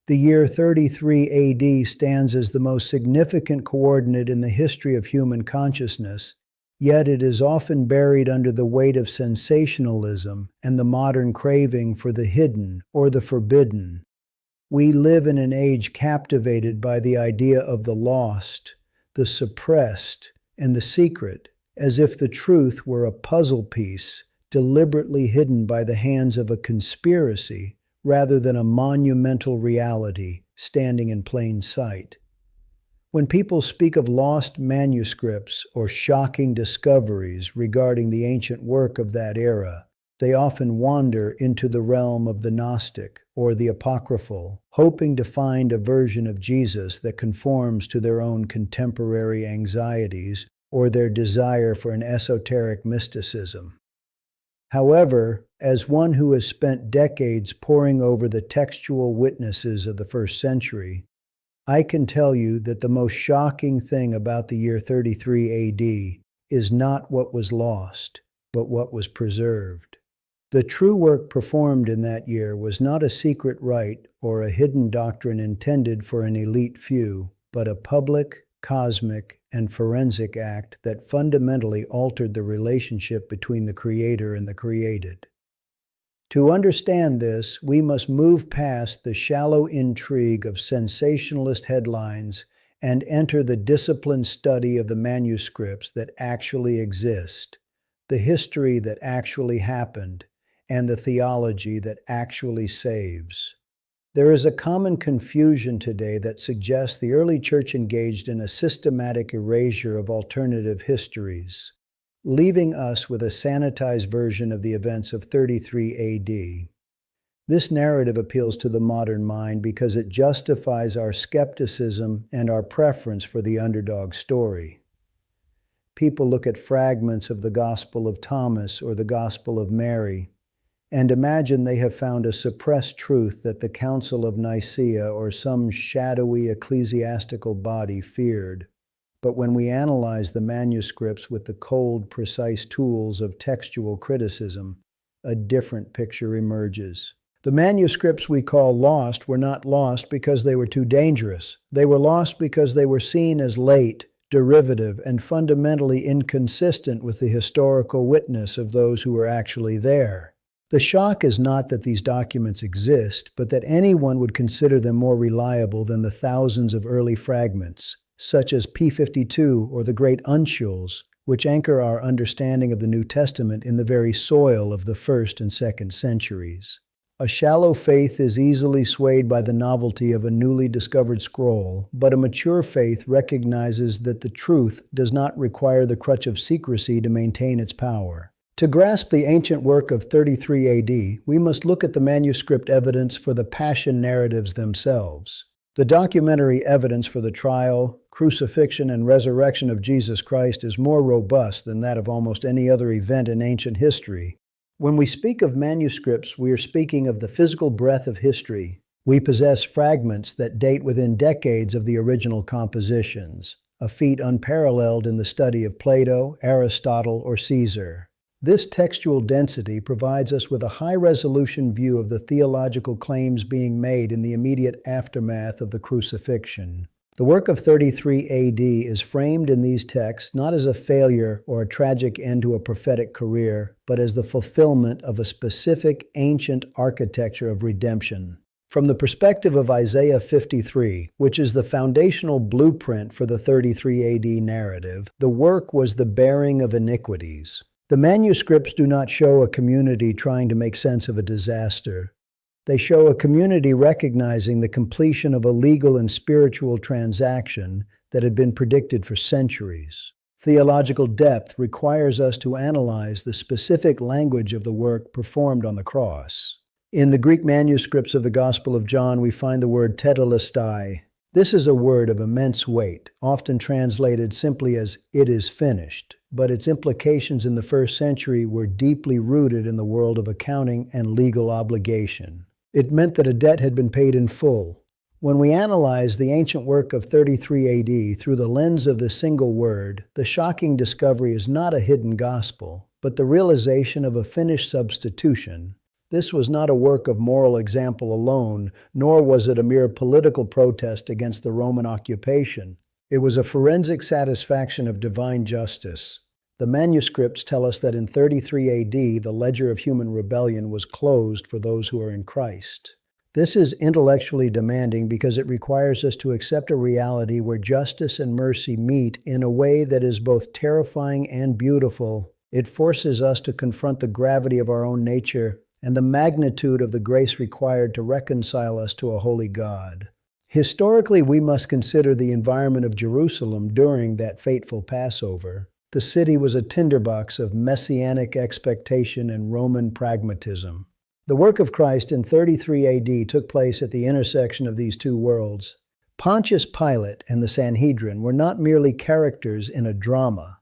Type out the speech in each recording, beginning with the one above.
The year 33 AD stands as the most significant coordinate in the history of human consciousness, yet it is often buried under the weight of sensationalism and the modern craving for the hidden or the forbidden. We live in an age captivated by the idea of the lost, the suppressed, and the secret, as if the truth were a puzzle piece deliberately hidden by the hands of a conspiracy rather than a monumental reality standing in plain sight. When people speak of lost manuscripts or shocking discoveries regarding the ancient work of that era, they often wander into the realm of the Gnostic or the apocryphal, hoping to find a version of Jesus that conforms to their own contemporary anxieties or their desire for an esoteric mysticism. However, as one who has spent decades poring over the textual witnesses of the first century, I can tell you that the most shocking thing about the year 33 AD is not what was lost, but what was preserved. The true work performed in that year was not a secret rite or a hidden doctrine intended for an elite few, but a public, cosmic, and forensic act that fundamentally altered the relationship between the Creator and the created. To understand this, we must move past the shallow intrigue of sensationalist headlines and enter the disciplined study of the manuscripts that actually exist, the history that actually happened, and the theology that actually saves. There is a common confusion today that suggests the early church engaged in a systematic erasure of alternative histories, leaving us with a sanitized version of the events of 33 AD. This narrative appeals to the modern mind because it justifies our skepticism and our preference for the underdog story. People look at fragments of the Gospel of Thomas or the Gospel of Mary and imagine they have found a suppressed truth that the Council of Nicaea or some shadowy ecclesiastical body feared. But when we analyze the manuscripts with the cold, precise tools of textual criticism, a different picture emerges. The manuscripts we call lost were not lost because they were too dangerous. They were lost because they were seen as late, derivative, and fundamentally inconsistent with the historical witness of those who were actually there. The shock is not that these documents exist, but that anyone would consider them more reliable than the thousands of early fragments, such as P52 or the Great Uncials, which anchor our understanding of the New Testament in the very soil of the 1st and 2nd centuries. A shallow faith is easily swayed by the novelty of a newly discovered scroll, but a mature faith recognizes that the truth does not require the crutch of secrecy to maintain its power. To grasp the ancient work of 33 AD, we must look at the manuscript evidence for the Passion narratives themselves. The documentary evidence for the trial, crucifixion, and resurrection of Jesus Christ is more robust than that of almost any other event in ancient history. When we speak of manuscripts, we are speaking of the physical breadth of history. We possess fragments that date within decades of the original compositions, a feat unparalleled in the study of Plato, Aristotle, or Caesar. This textual density provides us with a high-resolution view of the theological claims being made in the immediate aftermath of the crucifixion. The work of 33 AD is framed in these texts not as a failure or a tragic end to a prophetic career, but as the fulfillment of a specific ancient architecture of redemption. From the perspective of Isaiah 53, which is the foundational blueprint for the 33 AD narrative, the work was the bearing of iniquities. The manuscripts do not show a community trying to make sense of a disaster. They show a community recognizing the completion of a legal and spiritual transaction that had been predicted for centuries. Theological depth requires us to analyze the specific language of the work performed on the cross. In the Greek manuscripts of the Gospel of John, we find the word tetelestai. This is a word of immense weight, often translated simply as "it is finished," but its implications in the first century were deeply rooted in the world of accounting and legal obligation. It meant that a debt had been paid in full. When we analyze the ancient work of 33 AD through the lens of the single word, the shocking discovery is not a hidden gospel, but the realization of a finished substitution, This was not a work of moral example alone, nor was it a mere political protest against the Roman occupation. It was a forensic satisfaction of divine justice. The manuscripts tell us that in 33 AD, the ledger of human rebellion was closed for those who are in Christ. This is intellectually demanding because it requires us to accept a reality where justice and mercy meet in a way that is both terrifying and beautiful. It forces us to confront the gravity of our own nature and the magnitude of the grace required to reconcile us to a holy God. Historically, we must consider the environment of Jerusalem during that fateful Passover. The city was a tinderbox of messianic expectation and Roman pragmatism. The work of Christ in 33 AD took place at the intersection of these two worlds. Pontius Pilate and the Sanhedrin were not merely characters in a drama.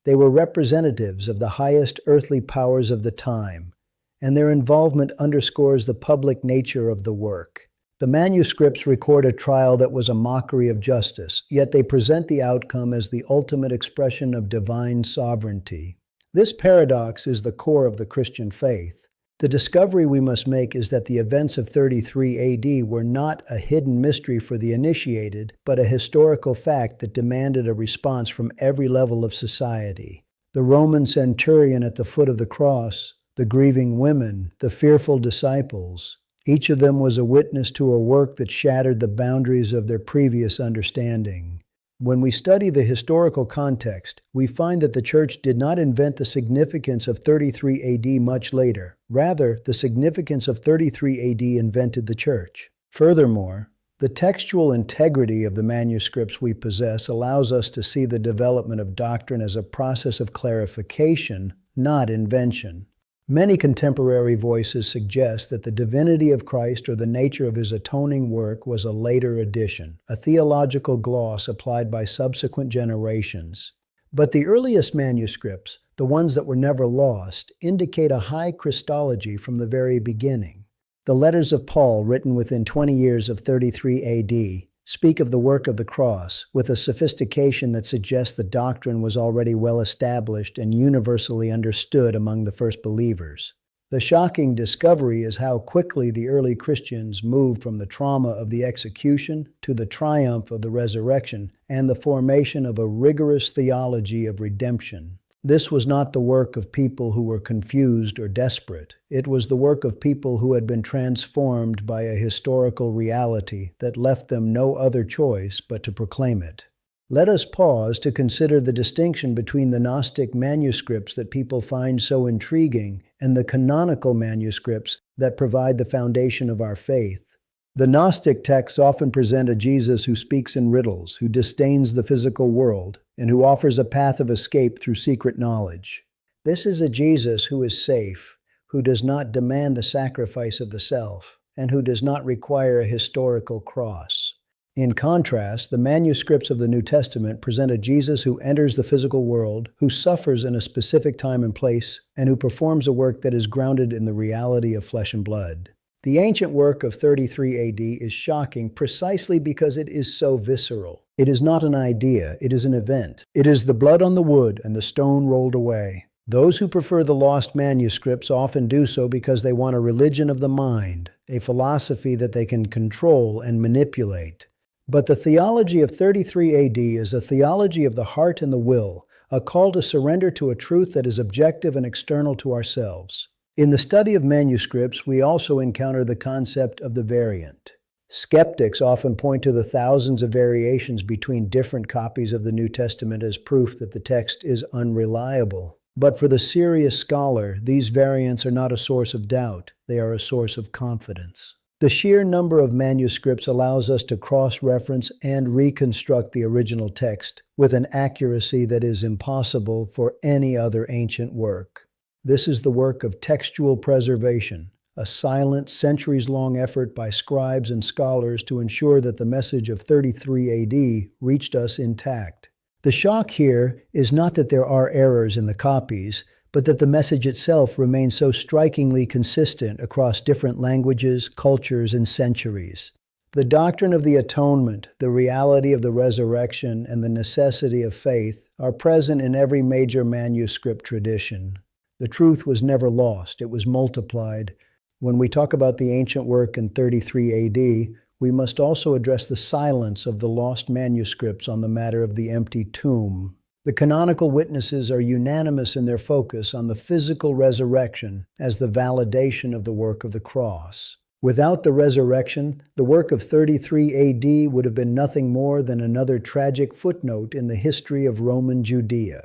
They were representatives of the highest earthly powers of the time, and their involvement underscores the public nature of the work. The manuscripts record a trial that was a mockery of justice, yet they present the outcome as the ultimate expression of divine sovereignty. This paradox is the core of the Christian faith. The discovery we must make is that the events of 33 AD were not a hidden mystery for the initiated, but a historical fact that demanded a response from every level of society. The Roman centurion at the foot of the cross, the grieving women, the fearful disciples, each of them was a witness to a work that shattered the boundaries of their previous understanding. When we study the historical context, we find that the Church did not invent the significance of 33 AD much later. Rather, the significance of 33 AD invented the Church. Furthermore, the textual integrity of the manuscripts we possess allows us to see the development of doctrine as a process of clarification, not invention. Many contemporary voices suggest that the divinity of Christ or the nature of his atoning work was a later addition, a theological gloss applied by subsequent generations. But the earliest manuscripts, the ones that were never lost, indicate a high Christology from the very beginning. The letters of Paul, written within 20 years of 33 AD, speak of the work of the cross with a sophistication that suggests the doctrine was already well established and universally understood among the first believers. The shocking discovery is how quickly the early Christians moved from the trauma of the execution to the triumph of the resurrection and the formation of a rigorous theology of redemption. This was not the work of people who were confused or desperate. It was the work of people who had been transformed by a historical reality that left them no other choice but to proclaim it. Let us pause to consider the distinction between the Gnostic manuscripts that people find so intriguing and the canonical manuscripts that provide the foundation of our faith. The Gnostic texts often present a Jesus who speaks in riddles, who disdains the physical world, and who offers a path of escape through secret knowledge. This is a Jesus who is safe, who does not demand the sacrifice of the self, and who does not require a historical cross. In contrast, the manuscripts of the New Testament present a Jesus who enters the physical world, who suffers in a specific time and place, and who performs a work that is grounded in the reality of flesh and blood. The ancient work of 33 AD is shocking precisely because it is so visceral. It is not an idea, it is an event. It is the blood on the wood and the stone rolled away. Those who prefer the lost manuscripts often do so because they want a religion of the mind, a philosophy that they can control and manipulate. But the theology of 33 AD is a theology of the heart and the will, a call to surrender to a truth that is objective and external to ourselves. In the study of manuscripts, we also encounter the concept of the variant. Skeptics often point to the thousands of variations between different copies of the New Testament as proof that the text is unreliable. But for the serious scholar, these variants are not a source of doubt, they are a source of confidence. The sheer number of manuscripts allows us to cross-reference and reconstruct the original text with an accuracy that is impossible for any other ancient work. This is the work of textual preservation, a silent, centuries-long effort by scribes and scholars to ensure that the message of 33 AD reached us intact. The shock here is not that there are errors in the copies, but that the message itself remains so strikingly consistent across different languages, cultures, and centuries. The doctrine of the atonement, the reality of the resurrection, and the necessity of faith are present in every major manuscript tradition. The truth was never lost, it was multiplied, When we talk about the ancient work in 33 AD, we must also address the silence of the lost manuscripts on the matter of the empty tomb. The canonical witnesses are unanimous in their focus on the physical resurrection as the validation of the work of the cross. Without the resurrection, the work of 33 AD would have been nothing more than another tragic footnote in the history of Roman Judea.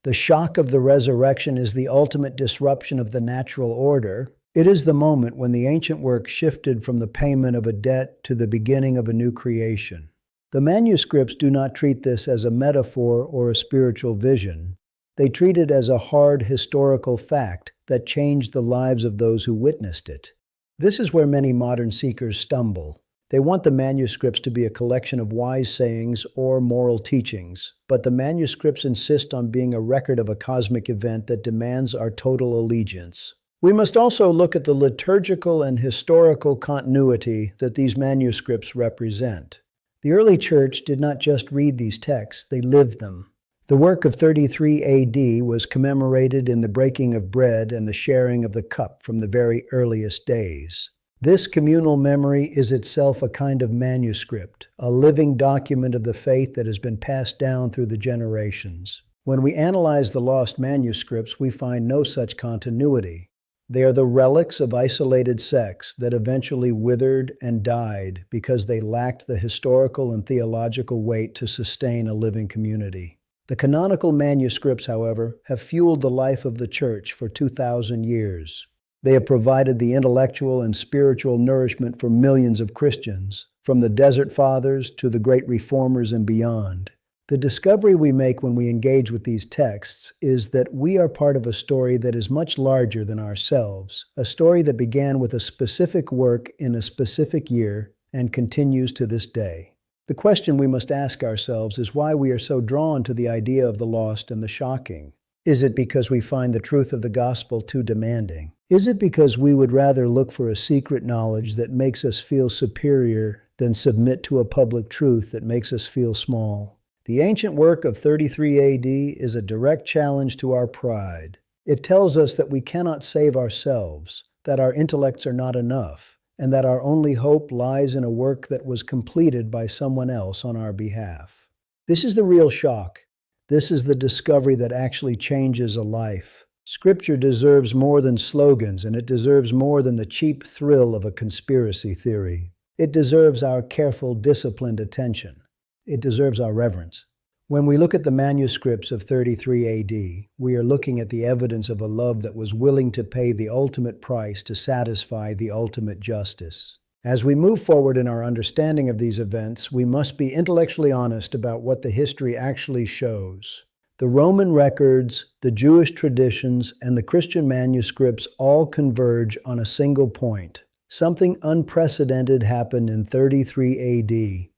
The shock of the resurrection is the ultimate disruption of the natural order. It is the moment when the ancient work shifted from the payment of a debt to the beginning of a new creation. The manuscripts do not treat this as a metaphor or a spiritual vision. They treat it as a hard historical fact that changed the lives of those who witnessed it. This is where many modern seekers stumble. They want the manuscripts to be a collection of wise sayings or moral teachings, but the manuscripts insist on being a record of a cosmic event that demands our total allegiance. We must also look at the liturgical and historical continuity that these manuscripts represent. The early church did not just read these texts, they lived them. The work of 33 AD was commemorated in the breaking of bread and the sharing of the cup from the very earliest days. This communal memory is itself a kind of manuscript, a living document of the faith that has been passed down through the generations. When we analyze the lost manuscripts, we find no such continuity. They are the relics of isolated sects that eventually withered and died because they lacked the historical and theological weight to sustain a living community. The canonical manuscripts, however, have fueled the life of the Church for 2,000 years. They have provided the intellectual and spiritual nourishment for millions of Christians, from the Desert Fathers to the great reformers and beyond. The discovery we make when we engage with these texts is that we are part of a story that is much larger than ourselves, a story that began with a specific work in a specific year and continues to this day. The question we must ask ourselves is why we are so drawn to the idea of the lost and the shocking. Is it because we find the truth of the gospel too demanding? Is it because we would rather look for a secret knowledge that makes us feel superior than submit to a public truth that makes us feel small? The ancient work of 33 AD is a direct challenge to our pride. It tells us that we cannot save ourselves, that our intellects are not enough, and that our only hope lies in a work that was completed by someone else on our behalf. This is the real shock. This is the discovery that actually changes a life. Scripture deserves more than slogans, and it deserves more than the cheap thrill of a conspiracy theory. It deserves our careful, disciplined attention. It deserves our reverence. When we look at the manuscripts of 33 AD, we are looking at the evidence of a love that was willing to pay the ultimate price to satisfy the ultimate justice. As we move forward in our understanding of these events, we must be intellectually honest about what the history actually shows. The Roman records, the Jewish traditions, and the Christian manuscripts all converge on a single point. Something unprecedented happened in 33 AD.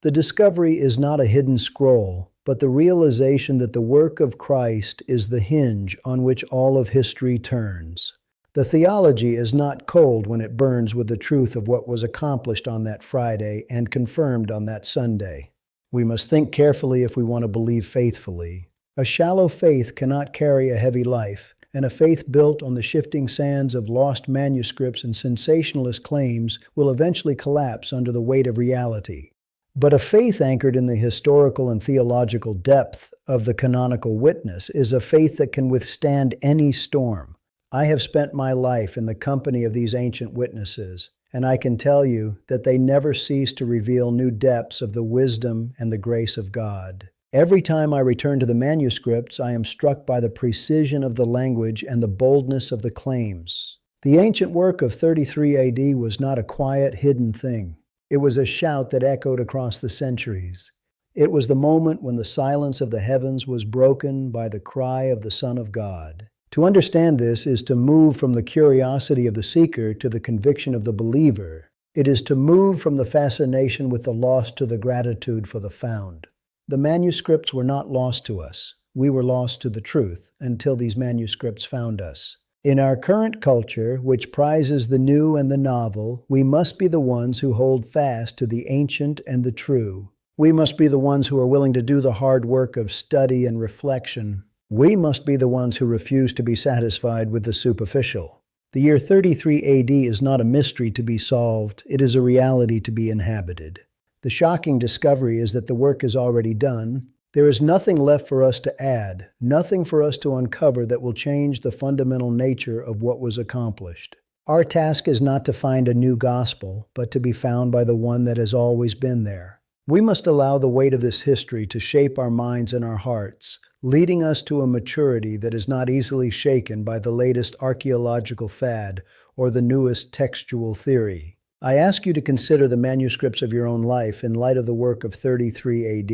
The discovery is not a hidden scroll, but the realization that the work of Christ is the hinge on which all of history turns. The theology is not cold when it burns with the truth of what was accomplished on that Friday and confirmed on that Sunday. We must think carefully if we want to believe faithfully. A shallow faith cannot carry a heavy life, and a faith built on the shifting sands of lost manuscripts and sensationalist claims will eventually collapse under the weight of reality. But a faith anchored in the historical and theological depth of the canonical witness is a faith that can withstand any storm. I have spent my life in the company of these ancient witnesses, and I can tell you that they never cease to reveal new depths of the wisdom and the grace of God. Every time I return to the manuscripts, I am struck by the precision of the language and the boldness of the claims. The ancient work of 33 AD was not a quiet, hidden thing. It was a shout that echoed across the centuries. It was the moment when the silence of the heavens was broken by the cry of the Son of God. To understand this is to move from the curiosity of the seeker to the conviction of the believer. It is to move from the fascination with the lost to the gratitude for the found. The manuscripts were not lost to us. We were lost to the truth until these manuscripts found us. In our current culture, which prizes the new and the novel, we must be the ones who hold fast to the ancient and the true. We must be the ones who are willing to do the hard work of study and reflection. We must be the ones who refuse to be satisfied with the superficial. The year 33 AD is not a mystery to be solved, it is a reality to be inhabited. The shocking discovery is that the work is already done. There is nothing left for us to add, nothing for us to uncover that will change the fundamental nature of what was accomplished. Our task is not to find a new gospel, but to be found by the one that has always been there. We must allow the weight of this history to shape our minds and our hearts, leading us to a maturity that is not easily shaken by the latest archaeological fad or the newest textual theory. I ask you to consider the manuscripts of your own life in light of the work of 33 AD.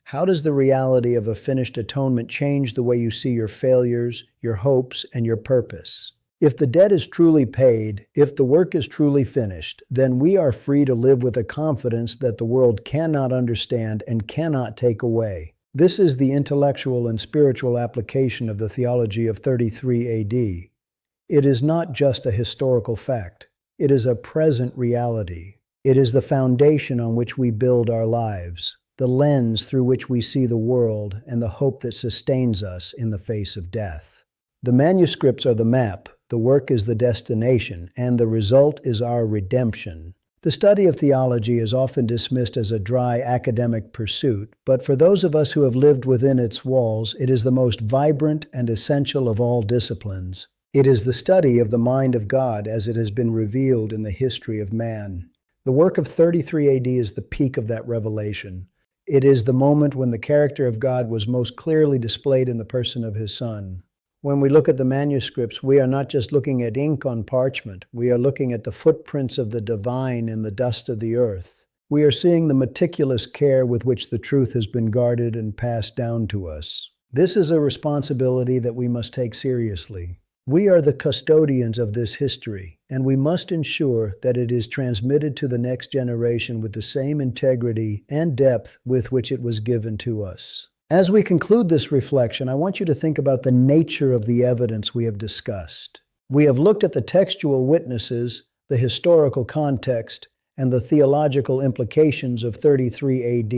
How does the reality of a finished atonement change the way you see your failures, your hopes, and your purpose? If the debt is truly paid, if the work is truly finished, then we are free to live with a confidence that the world cannot understand and cannot take away. This is the intellectual and spiritual application of the theology of 33 AD. It is not just a historical fact. It is a present reality. It is the foundation on which we build our lives, the lens through which we see the world, and the hope that sustains us in the face of death. The manuscripts are the map, the work is the destination, and the result is our redemption. The study of theology is often dismissed as a dry academic pursuit, but for those of us who have lived within its walls, it is the most vibrant and essential of all disciplines. It is the study of the mind of God as it has been revealed in the history of man. The work of 33 AD is the peak of that revelation. It is the moment when the character of God was most clearly displayed in the person of His Son. When we look at the manuscripts, we are not just looking at ink on parchment. We are looking at the footprints of the divine in the dust of the earth. We are seeing the meticulous care with which the truth has been guarded and passed down to us. This is a responsibility that we must take seriously. We are the custodians of this history, and we must ensure that it is transmitted to the next generation with the same integrity and depth with which it was given to us. As we conclude this reflection, I want you to think about the nature of the evidence we have discussed. We have looked at the textual witnesses, the historical context, and the theological implications of 33 AD.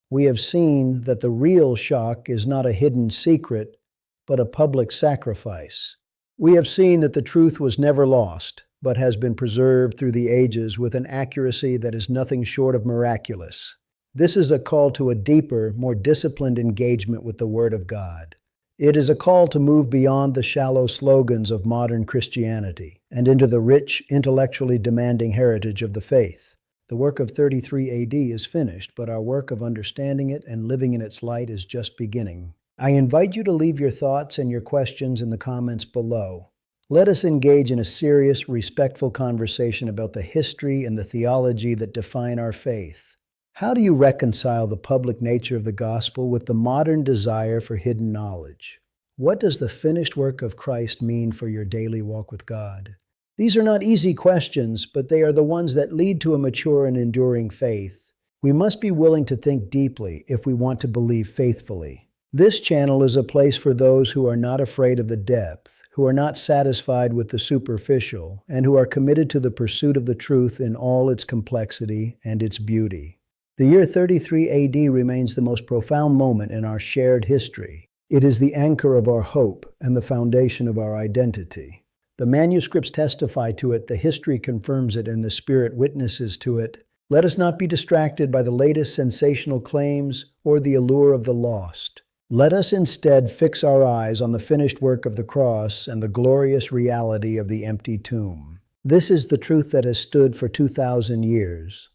We have seen that the real shock is not a hidden secret, but a public sacrifice. We have seen that the truth was never lost, but has been preserved through the ages with an accuracy that is nothing short of miraculous. This is a call to a deeper, more disciplined engagement with the Word of God. It is a call to move beyond the shallow slogans of modern Christianity and into the rich, intellectually demanding heritage of the faith. The work of 33 AD is finished, but our work of understanding it and living in its light is just beginning. I invite you to leave your thoughts and your questions in the comments below. Let us engage in a serious, respectful conversation about the history and the theology that define our faith. How do you reconcile the public nature of the gospel with the modern desire for hidden knowledge? What does the finished work of Christ mean for your daily walk with God? These are not easy questions, but they are the ones that lead to a mature and enduring faith. We must be willing to think deeply if we want to believe faithfully. This channel is a place for those who are not afraid of the depth, who are not satisfied with the superficial, and who are committed to the pursuit of the truth in all its complexity and its beauty. The year 33 AD remains the most profound moment in our shared history. It is the anchor of our hope and the foundation of our identity. The manuscripts testify to it, the history confirms it, and the Spirit witnesses to it. Let us not be distracted by the latest sensational claims or the allure of the lost. Let us instead fix our eyes on the finished work of the cross and the glorious reality of the empty tomb. This is the truth that has stood for 2,000 years.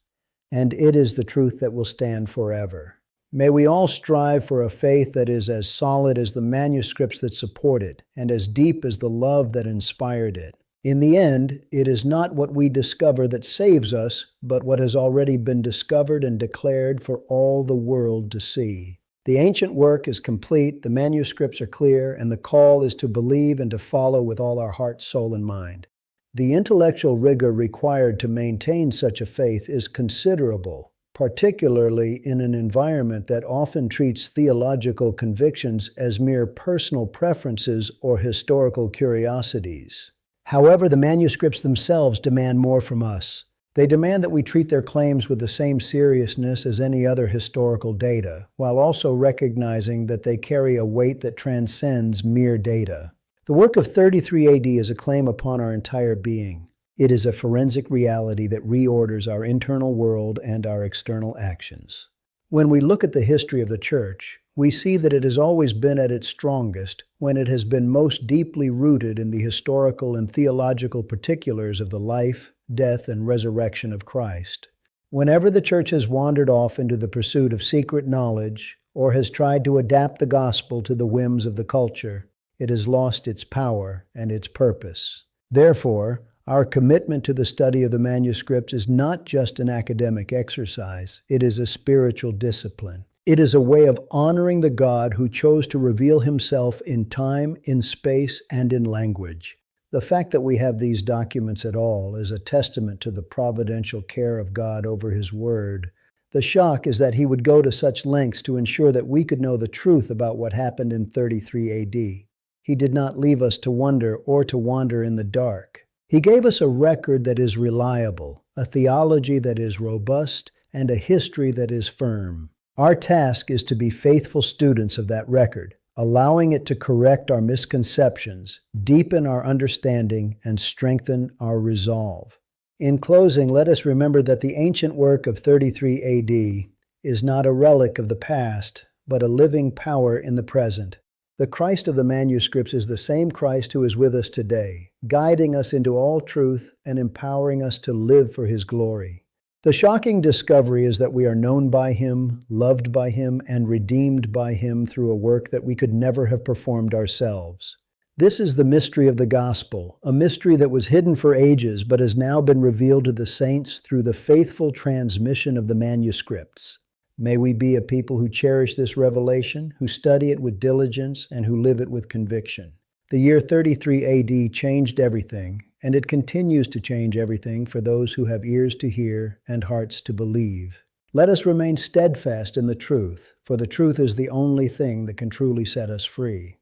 And it is the truth that will stand forever. May we all strive for a faith that is as solid as the manuscripts that support it, and as deep as the love that inspired it. In the end, it is not what we discover that saves us, but what has already been discovered and declared for all the world to see. The ancient work is complete, the manuscripts are clear, and the call is to believe and to follow with all our heart, soul, and mind. The intellectual rigor required to maintain such a faith is considerable, particularly in an environment that often treats theological convictions as mere personal preferences or historical curiosities. However, the manuscripts themselves demand more from us. They demand that we treat their claims with the same seriousness as any other historical data, while also recognizing that they carry a weight that transcends mere data. The work of 33 AD is a claim upon our entire being. It is a forensic reality that reorders our internal world and our external actions. When we look at the history of the Church, we see that it has always been at its strongest when it has been most deeply rooted in the historical and theological particulars of the life, death, and resurrection of Christ. Whenever the Church has wandered off into the pursuit of secret knowledge or has tried to adapt the gospel to the whims of the culture, it has lost its power and its purpose. Therefore, our commitment to the study of the manuscripts is not just an academic exercise, it is a spiritual discipline. It is a way of honoring the God who chose to reveal himself in time, in space, and in language. The fact that we have these documents at all is a testament to the providential care of God over his word. The shock is that he would go to such lengths to ensure that we could know the truth about what happened in 33 AD. He did not leave us to wonder or to wander in the dark. He gave us a record that is reliable, a theology that is robust, and a history that is firm. Our task is to be faithful students of that record, allowing it to correct our misconceptions, deepen our understanding, and strengthen our resolve. In closing, let us remember that the ancient work of 33 AD is not a relic of the past, but a living power in the present. The Christ of the manuscripts is the same Christ who is with us today, guiding us into all truth and empowering us to live for his glory. The shocking discovery is that we are known by him, loved by him, and redeemed by him through a work that we could never have performed ourselves. This is the mystery of the gospel, a mystery that was hidden for ages but has now been revealed to the saints through the faithful transmission of the manuscripts. May we be a people who cherish this revelation, who study it with diligence, and who live it with conviction. The year 33 AD changed everything, and it continues to change everything for those who have ears to hear and hearts to believe. Let us remain steadfast in the truth, for the truth is the only thing that can truly set us free.